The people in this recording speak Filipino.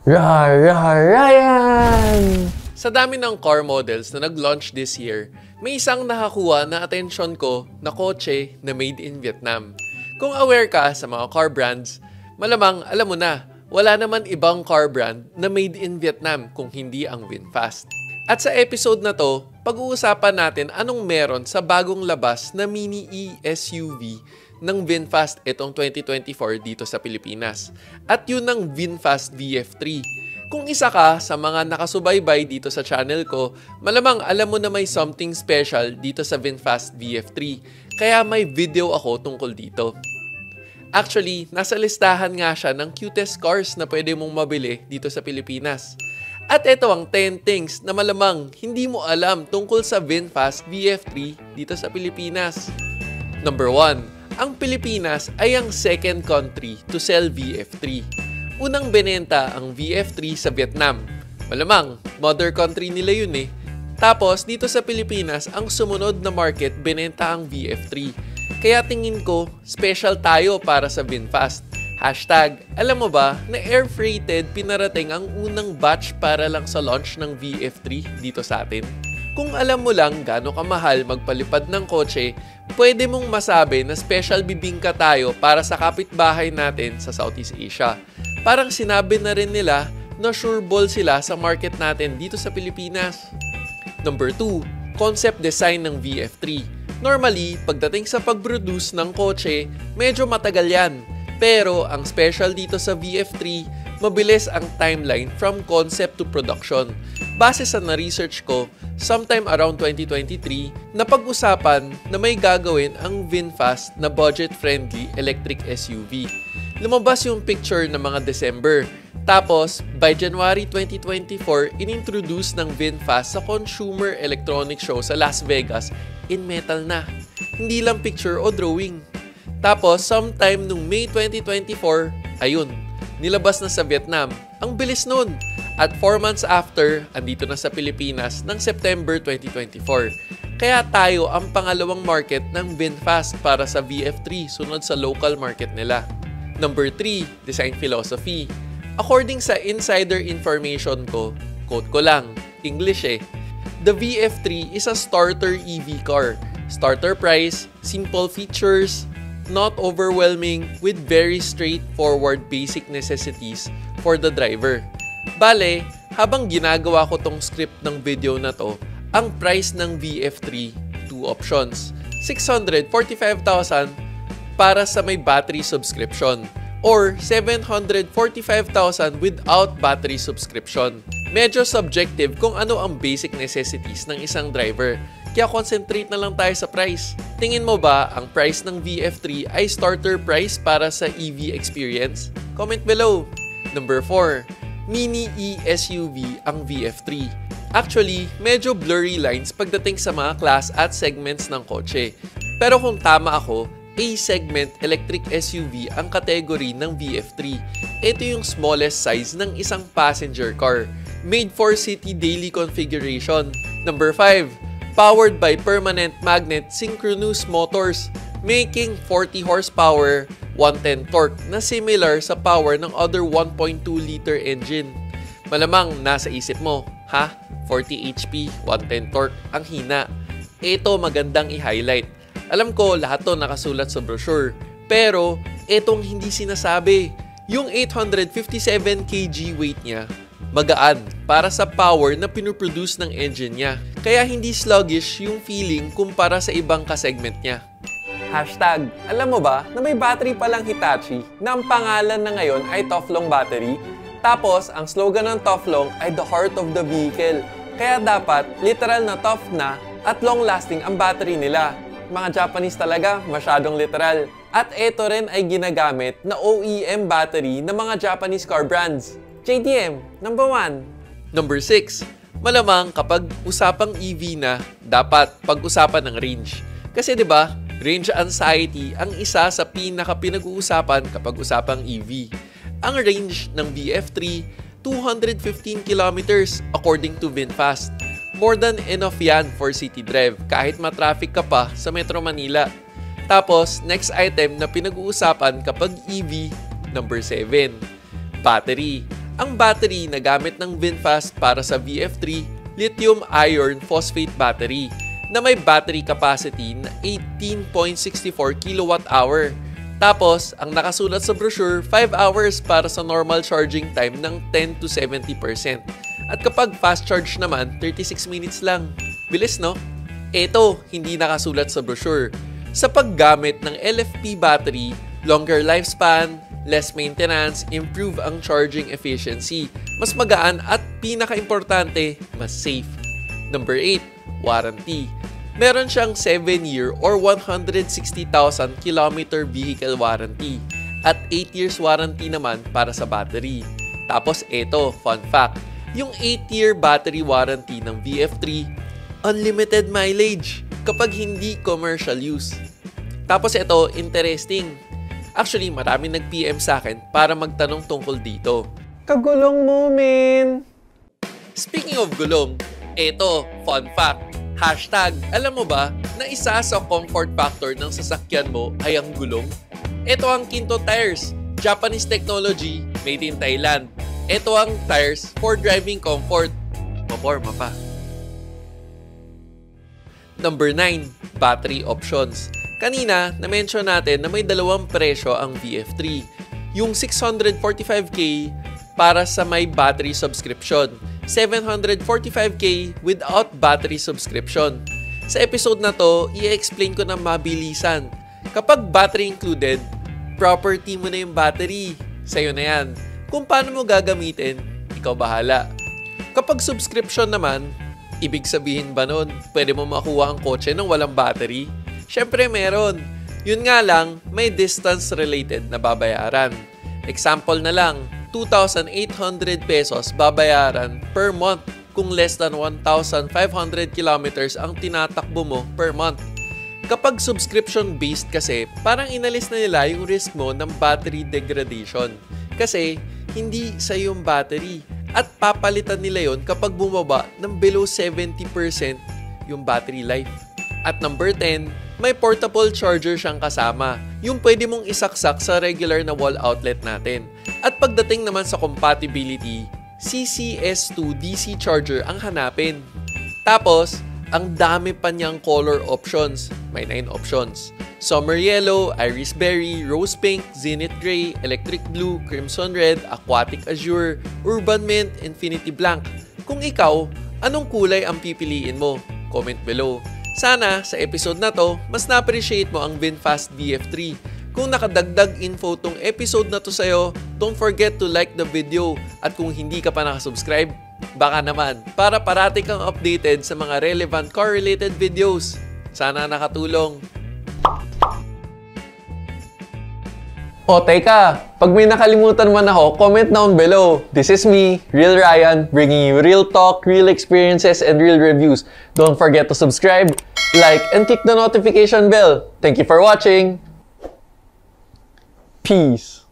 Ryan! Sa dami ng car models na nag-launch this year, may isang nakakuha na atensyon ko na kotse na made in Vietnam. Kung aware ka sa mga car brands, malamang alam mo na, wala naman ibang car brand na made in Vietnam kung hindi ang VinFast. At sa episode na to, pag-uusapan natin anong meron sa bagong labas na mini e-SUV ng VinFast itong 2024 dito sa Pilipinas. At yun ang VinFast VF3. Kung isa ka sa mga nakasubaybay dito sa channel ko, malamang alam mo na may something special dito sa VinFast VF3. Kaya may video ako tungkol dito. Actually, nasa listahan nga siya ng cutest cars na pwede mong mabili dito sa Pilipinas. At ito ang 10 things na malamang hindi mo alam tungkol sa VinFast VF3 dito sa Pilipinas. Number 1. Ang Pilipinas ay ang second country to sell VF3. Unang binenta ang VF3 sa Vietnam. Malamang, mother country nila yun eh. Tapos, dito sa Pilipinas, ang sumunod na market binenta ang VF3. Kaya tingin ko, special tayo para sa VinFast. Hashtag, alam mo ba na air freighted pinarating ang unang batch para lang sa launch ng VF3 dito sa atin? Kung alam mo lang gaano kamahal magpalipad ng kotse, pwede mong masabi na special bibingka tayo para sa kapitbahay natin sa Southeast Asia. Parang sinabi na rin nila na sure ball sila sa market natin dito sa Pilipinas. Number 2, concept design ng VF3. Normally, pagdating sa pag-produce ng kotse, medyo matagal yan. Pero ang special dito sa VF3, mabilis ang timeline from concept to production. Base sa na-research ko, sometime around 2023, napag-usapan na may gagawin ang VinFast na budget-friendly electric SUV. Lumabas yung picture ng mga December. Tapos, by January 2024, inintroduce ng VinFast sa Consumer Electronics Show sa Las Vegas in metal na. Hindi lang picture o drawing. Tapos, sometime nung May 2024, ayun, nilabas na sa Vietnam. Ang bilis nun. At 4 months after, andito na sa Pilipinas ng September 2024. Kaya tayo ang pangalawang market ng VinFast para sa VF3 sunod sa local market nila. Number 3, design philosophy. According sa insider information ko, quote ko lang, English eh. The VF3 is a starter EV car. Starter price, simple features, not overwhelming with very straightforward basic necessities for the driver. Bale, habang ginagawa ko tong script ng video na to, ang price ng VF3, 2 options. 645,000 para sa may battery subscription or 745,000 without battery subscription. Medyo subjective kung ano ang basic necessities ng isang driver. Kaya concentrate na lang tayo sa price. Tingin mo ba ang price ng VF3 ay starter price para sa EV experience? Comment below. Number 4, mini e-SUV ang VF3. Actually, medyo blurry lines pagdating sa mga class at segments ng kotse. Pero kung tama ako, A-segment electric SUV ang category ng VF3. Ito yung smallest size ng isang passenger car. Made for city daily configuration. Number 5, powered by permanent magnet synchronous motors, making 40 horsepower, 110 torque na similar sa power ng other 1.2-liter engine. Malamang nasa isip mo, ha? 40 HP, 110 torque, ang hina. Ito magandang i-highlight. Alam ko lahat to nakasulat sa brochure, pero etong hindi sinasabi. Yung 857 kg weight niya, magaan para sa power na pinuproduce ng engine niya. Kaya hindi sluggish yung feeling kumpara sa ibang kasegment niya. Hashtag, alam mo ba na may battery palang Hitachi na ang pangalan na ngayon ay Toflong Battery? Tapos, ang slogan ng Toflong ay the heart of the vehicle. Kaya dapat, literal na tough na at long-lasting ang battery nila. Mga Japanese talaga, masyadong literal. At ito rin ay ginagamit na OEM battery ng mga Japanese car brands. JDM, number 1. Number 6, malamang kapag usapang EV na, dapat pag-usapan ng range. Kasi 'di ba, range anxiety ang isa sa pinaka-pinag-uusapan kapag usapang EV. Ang range ng VF3, 215 kilometers according to VinFast. More than enough yan for city drive kahit matraffic ka pa sa Metro Manila. Tapos, next item na pinag-uusapan kapag EV, number 7, battery. Ang battery na gamit ng VinFast para sa VF3, lithium iron phosphate battery na may battery capacity na 18.64 kWh. Tapos, ang nakasulat sa brochure, 5 hours para sa normal charging time ng 10 to 70%. At kapag fast charge naman, 36 minutes lang. Bilis, no? Ito, hindi nakasulat sa brochure. Sa paggamit ng LFP battery, longer lifespan, less maintenance, improve ang charging efficiency, mas magaan at pinaka-importante, mas safe. Number 8, warranty. Meron siyang 7-year or 160,000 km vehicle warranty at 8 years warranty naman para sa battery. Tapos ito, fun fact, yung 8-year battery warranty ng VF3, unlimited mileage kapag hindi commercial use. Tapos ito, interesting. Actually, maraming nag-PM sa akin para magtanong tungkol dito. Kagulong mo, men! Speaking of gulong, eto, fun fact. Hashtag, alam mo ba na isa sa comfort factor ng sasakyan mo ay ang gulong? Ito ang Kinto Tires, Japanese technology, made in Thailand. Ito ang tires for driving comfort. Maporma pa. Number 9, battery options. Kanina, na-mention natin na may dalawang presyo ang VF3. Yung 645K para sa may battery subscription. 745K without battery subscription. Sa episode na to, i-explain ko na mabilisan. Kapag battery included, property mo na yung battery. Sa'yo na yan. Kung paano mo gagamitin, ikaw bahala. Kapag subscription naman, ibig sabihin ba nun, pwede mo makuha ang kotse ng walang battery? Syempre meron. Yun nga lang, may distance-related na babayaran. Example na lang, 2,800 pesos babayaran per month kung less than 1,500 kilometers ang tinatakbo mo per month. Kapag subscription-based kasi, parang inalis na nila yung risk mo ng battery degradation. Kasi, hindi sa yung battery. At papalitan nila yon kapag bumaba ng below 70% yung battery life. At number 10, may portable charger siyang kasama. Yung pwede mong isaksak sa regular na wall outlet natin. At pagdating naman sa compatibility, CCS2 DC charger ang hanapin. Tapos, ang dami pa niyang color options. May 9 options. Summer Yellow, Iris Berry, Rose Pink, Zenith Gray, Electric Blue, Crimson Red, Aquatic Azure, Urban Mint, Infinity Blanc. Kung ikaw, anong kulay ang pipiliin mo? Comment below. Sana sa episode na to, mas na-appreciate mo ang VinFast VF3. Kung nakadagdag info tong episode na to sa'yo, don't forget to like the video. At kung hindi ka pa nakasubscribe, baka naman, para parati kang updated sa mga relevant car-related videos. Sana nakatulong. O teka, pag may nakalimutan man ako, comment down below. This is me, Real Ryan, bringing you real talk, real experiences, and real reviews. Don't forget to subscribe, like, and click the notification bell. Thank you for watching. Peace.